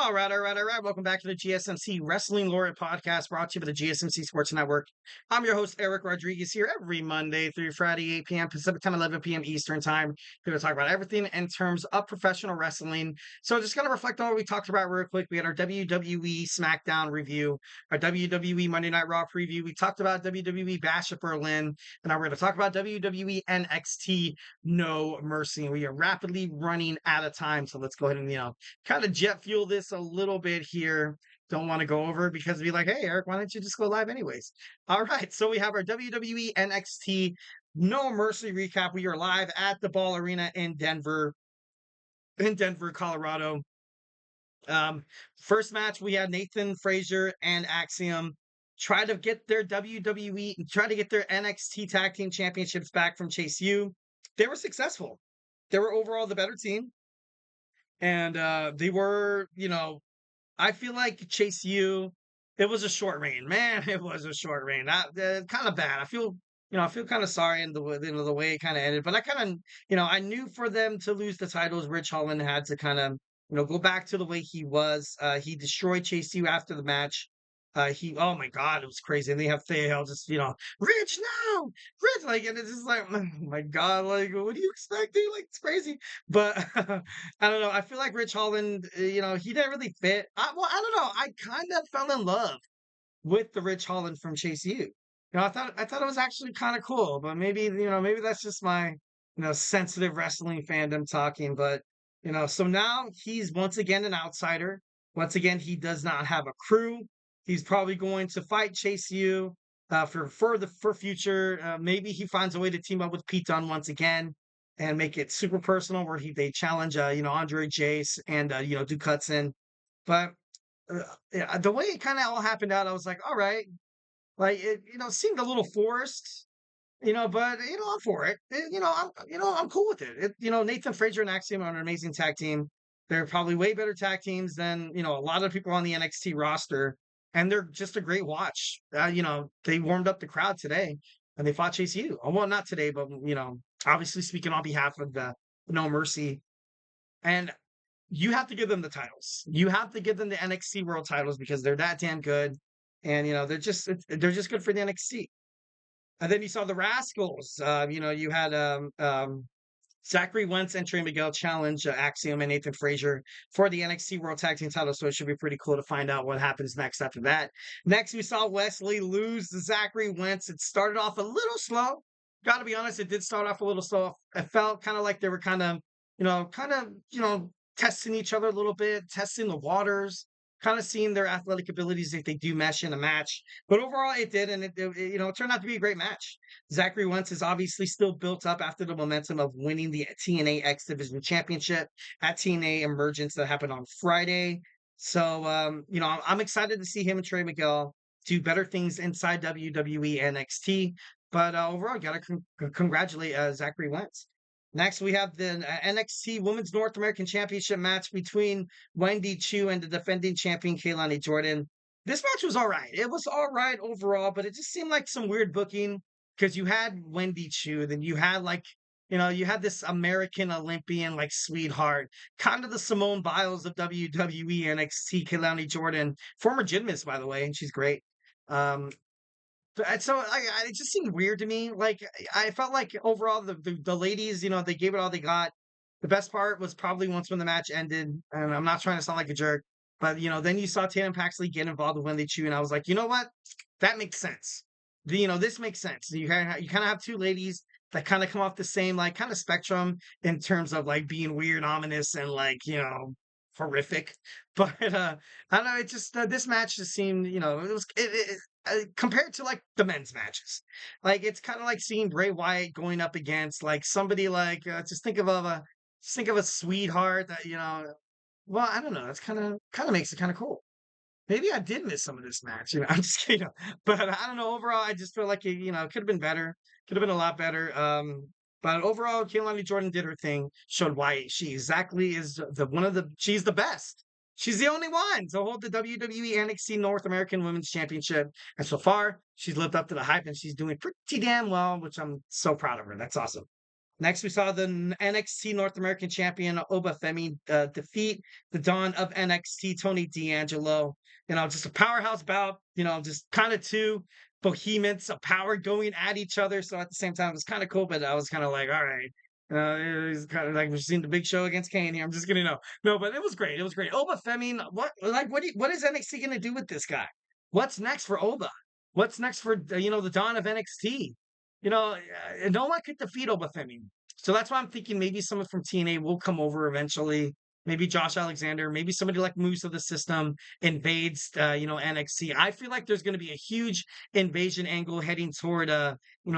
All right. Welcome back to the GSMC Wrestling Laureate podcast brought to you by the GSMC Sports Network. I'm your host, Eric Rodriguez, here every Monday through Friday, 8 p.m. Pacific time, 11 p.m. Eastern time. We're going to talk about everything in terms of professional wrestling. So just going to reflect on what we talked about real quick. We had our WWE SmackDown review, our WWE Monday Night Raw preview. We talked about WWE Bash at Berlin, and now we're going to talk about WWE NXT No Mercy. And we are rapidly running out of time, so let's go ahead and, kind of jet fuel this a little bit here. Don't want to go over it because be like, hey, Eric, why don't you just go live anyways? All right. So we have our WWE NXT No Mercy recap. We are live at the Ball Arena in Denver, Colorado. First match, we had Nathen Fraser and Axiom try to get their NXT Tag Team Championships back from Chase U. They were successful. They were overall the better team. And they were, I feel like Chase U, it was a short reign. Man, it was a short reign. Kind of bad. I feel kind of sorry in the way it kind of ended. But I kind of, I knew for them to lose the titles, Ridge Holland had to kind of, go back to the way he was. He destroyed Chase U after the match. Oh my God, it was crazy. And they have Thea just, Rich, no, Rich, like, and it's just like, oh my God, like, what do you expect, dude? Like, it's crazy. But I don't know. I feel like Rich Holland, he didn't really fit. I don't know. I kind of fell in love with the Rich Holland from Chase U. I thought it was actually kind of cool, but maybe that's just my, sensitive wrestling fandom talking. But, so now he's once again an outsider. Once again, he does not have a crew. He's probably going to fight Chase U for future. Maybe he finds a way to team up with Pete Dunne once again and make it super personal, where they challenge Andre Jace and do cuts in. But yeah, the way it kind of all happened out, I was like, all right, like it seemed a little forced. But I'm for it. I'm cool with it. Nathen Fraser and Axiom are an amazing tag team. They're probably way better tag teams than a lot of people on the NXT roster, and they're just a great watch. They warmed up the crowd today, and they fought Chase U. Well, not today, but obviously speaking on behalf of the No Mercy, and you have to give them the titles. You have to give them the NXT World titles because they're that damn good, and they're just good for the NXT. And then you saw the Rascals. You had Zachery Wentz and Trey Miguel challenge Axiom and Nathen Fraser for the NXT World Tag Team title. So it should be pretty cool to find out what happens next after that. Next, we saw Wes Lee lose to Zachery Wentz. It started off a little slow. Got to be honest, it did start off a little slow. It felt kind of like they were kind of, testing each other a little bit, testing the waters, kind of seeing their athletic abilities if they do mesh in a match. But overall, it did, and it turned out to be a great match. Zachery Wentz is obviously still built up after the momentum of winning the TNA X Division Championship at TNA Emergence that happened on Friday. So, I'm excited to see him and Trey Miguel do better things inside WWE NXT. But overall, got to congratulate Zachery Wentz. Next, we have the NXT Women's North American Championship match between Wendy Choo and the defending champion Kelani Jordan. This match was all right. It was all right overall, but it just seemed like some weird booking because you had Wendy Choo, then you had you had this American Olympian like sweetheart, kind of the Simone Biles of WWE NXT, Kelani Jordan, former gymnast, by the way, and she's great. So it just seemed weird to me. Like I felt like overall the ladies, they gave it all they got. The best part was probably once when the match ended, and I'm not trying to sound like a jerk, but then you saw Tatum Paxley get involved with Wendy Choo, and I was like, you know what, that makes sense. This makes sense. You kind of have two ladies that kind of come off the same like kind of spectrum in terms of like being weird, ominous, and like horrific. But I don't know. It just this match just seemed it was compared to like the men's matches, like it's kind of like seeing Bray Wyatt going up against like somebody like just think of a sweetheart that well, I don't know, that's kind of makes it kind of cool. Maybe I did miss some of this match, I'm just kidding, but I don't know, overall I just feel like it could have been better, could have been a lot better. But overall, Kelani Jordan did her thing, showed why she exactly is she's the best. She's the only one to hold the WWE NXT North American Women's Championship. And so far, she's lived up to the hype and she's doing pretty damn well, which I'm so proud of her. That's awesome. Next, we saw the NXT North American Champion Oba Femi defeat the Dawn of NXT Tony D'Angelo. Just a powerhouse bout. Just kind of two behemoths of power going at each other. So at the same time, it was kind of cool, but I was kind of like, all right. It's kind of like we're seeing the Big Show against Kane here. I'm just gonna know. No, but it was great. It was great. Oba Femi, what is NXT gonna do with this guy? What's next for Oba? What's next for the Dawn of NXT? No one could defeat Oba Femi. So that's why I'm thinking maybe someone from TNA will come over eventually. Maybe Josh Alexander, maybe somebody like moves to the system, invades, NXT. I feel like there's going to be a huge invasion angle heading toward,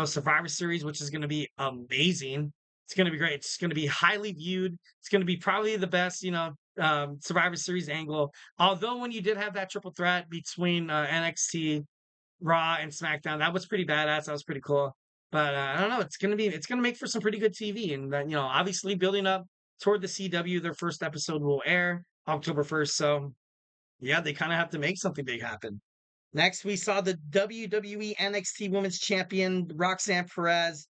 Survivor Series, which is going to be amazing. It's going to be great. It's going to be highly viewed. It's going to be probably the best, Survivor Series angle. Although when you did have that triple threat between NXT, Raw, and SmackDown, that was pretty badass. That was pretty cool. But I don't know. It's gonna make for some pretty good TV, and then obviously building up toward the CW. Their first episode will air October 1st. So yeah, they kind of have to make something big happen. Next, we saw the WWE NXT Women's Champion Roxanne Perez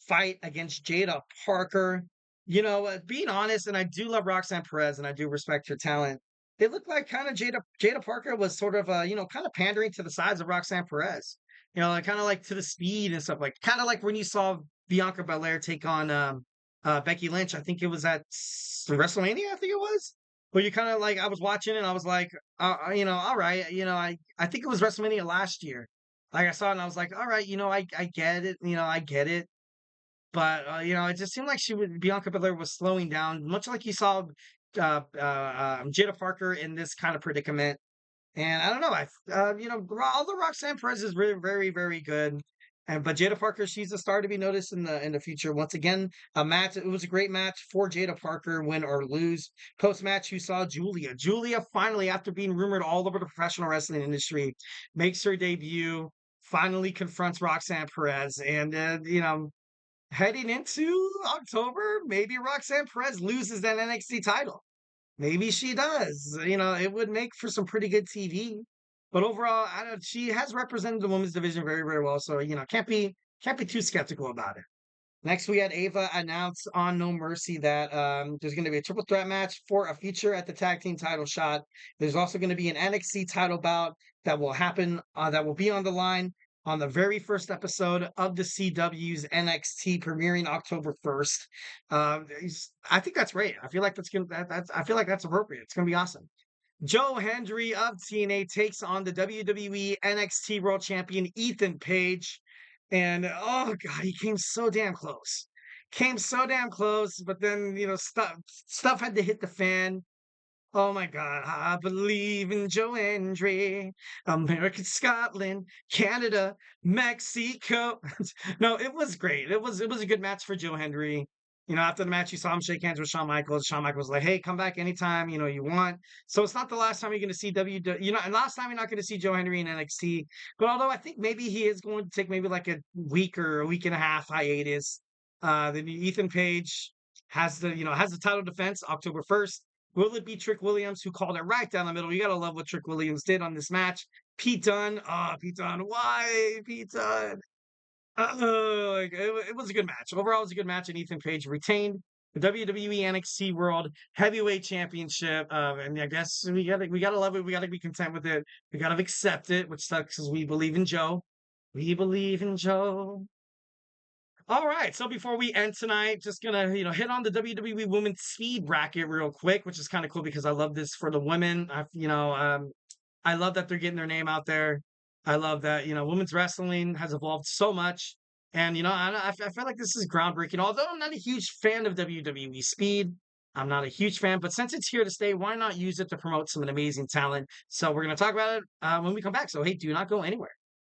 fight against Jaida Parker. Being honest, and I do love Roxanne Perez, and I do respect her talent. It looked like kind of Jaida Parker was sort of kind of pandering to the size of Roxanne Perez. Like kind of like to the speed and stuff, like kind of like when you saw Bianca Belair take on Becky Lynch. I think it was at WrestleMania. I think it was. Where you kind of like I was watching it and I was like, all right, I think it was WrestleMania last year. Like I saw it and I was like, all right, I get it, I get it. But it just seemed like Bianca Belair was slowing down, much like you saw Jaida Parker in this kind of predicament. And I don't know, although Roxanne Perez is really very, very good, but Jaida Parker, she's a star to be noticed in the future. Once again, a match. It was a great match for Jaida Parker, win or lose. Post match, you saw Julia. Julia finally, after being rumored all over the professional wrestling industry, makes her debut. Finally confronts Roxanne Perez, and heading into October, maybe Roxanne Perez loses that NXT title. Maybe she does. It would make for some pretty good TV. But overall, I don't. She has represented the women's division very, very well. So can't be too skeptical about it. Next, we had Ava announce on No Mercy that there's going to be a triple threat match for a feature at the tag team title shot. There's also going to be an NXT title bout that will happen, that will be on the line on the very first episode of the CW's NXT premiering October 1st. I think that's great. I feel like I feel like that's appropriate. It's going to be awesome. Joe Hendry of TNA takes on the WWE NXT World Champion Nathen Page. And oh god, he came so damn close. Came so damn close, but then stuff had to hit the fan. Oh my god, I believe in Joe Hendry, America, Scotland, Canada, Mexico. No, it was great. It was a good match for Joe Hendry. After the match, you saw him shake hands with Shawn Michaels. Shawn Michaels was like, "Hey, come back anytime you want." So it's not the last time you're going to see and last time you're not going to see Joe Hendry in NXT. But although I think maybe he is going to take maybe like a week or a week and a half hiatus, then Nathen Page has the title defense October 1st. Will it be Trick Williams who called it right down the middle? You gotta love what Trick Williams did on this match. Pete Dunne, Pete Dunne, why Pete Dunne? It was a good match. Overall, it was a good match, and Nathen Page retained the WWE NXT World Heavyweight Championship. And I guess we gotta love it. We gotta be content with it. We gotta accept it, which sucks because we believe in Joe. We believe in Joe. All right. So before we end tonight, just gonna hit on the WWE Women's Speed bracket real quick, which is kind of cool because I love this for the women. I love that they're getting their name out there. I love that women's wrestling has evolved so much, and I feel like this is groundbreaking. Although I'm not a huge fan of WWE Speed, I'm not a huge fan, but since it's here to stay, why not use it to promote some amazing talent? So we're gonna talk about it when we come back. So hey, do not go anywhere.